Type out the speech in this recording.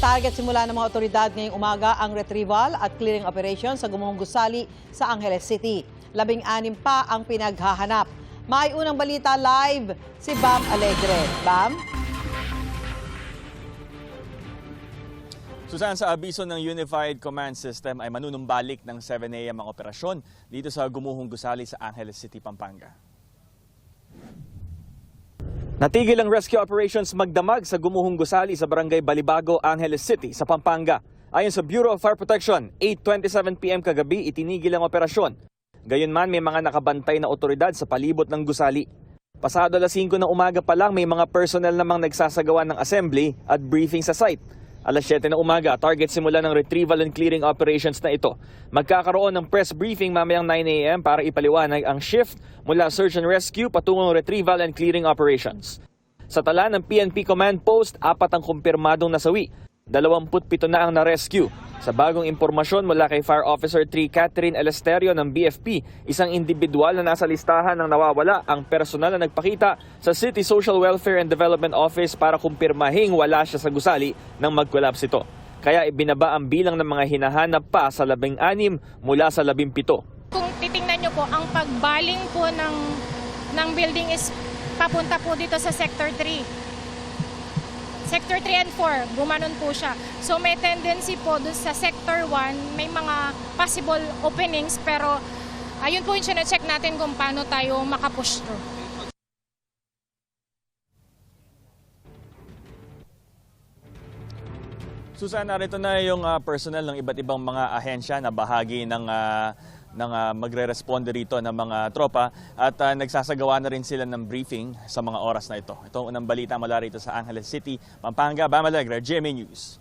Target simula ng mga otoridad ngayong umaga ang retrieval at clearing operation sa Gumuhong Gusali sa Angeles City. 16 pa ang pinaghahanap. May unang balita live si Bam Alegre. Bam? Susan, sa abiso ng Unified Command System ay manunumbalik ng 7 a.m. ang operasyon dito sa Gumuhong Gusali sa Angeles City, Pampanga. Natigil ang rescue operations magdamag sa Gumuhong Gusali sa Barangay Balibago, Angeles City sa Pampanga. Ayon sa Bureau of Fire Protection, 8:27 p.m. kagabi itinigil ang operasyon. Gayunman may mga nakabantay na otoridad sa palibot ng gusali. Pasado alas 5 ng umaga pa lang may mga personnel namang nagsasagawa ng assembly at briefing sa site. Alas 7 ng umaga, target simula ng retrieval and clearing operations na ito. Magkakaroon ng press briefing mamayang 9 a.m. para ipaliwanag ang shift mula search and rescue patungong retrieval and clearing operations. Sa tala ng PNP Command Post, 4 ang kumpirmadong nasawi. 27 na ang na-rescue. Sa bagong impormasyon mula kay Fire Officer 3 Catherine Elesterio ng BFP, isang individual na nasa listahan ng nawawala ang personal na nagpakita sa City Social Welfare and Development Office para kumpirmahing wala siya sa gusali nang mag-collapse ito. Kaya ibinaba ang bilang ng mga hinahanap pa sa 16 mula sa 17. Kung titingnan nyo po, ang pagbaling po ng building is papunta po dito sa Sector 3. Sector 3 and 4, gumanon po siya. So may tendency po doon sa Sector 1, may mga possible openings, pero ayun po yung sine-check natin kung paano tayo makapush through. Susan, narito na yung personnel ng iba't ibang mga ahensya na bahagi ng magre-responde rito ng mga tropa at nagsasagawa na rin sila ng briefing sa mga oras na ito. Ito ang unang balita mula rito sa Angeles City, Pampanga. Bam Alegre, GMA News.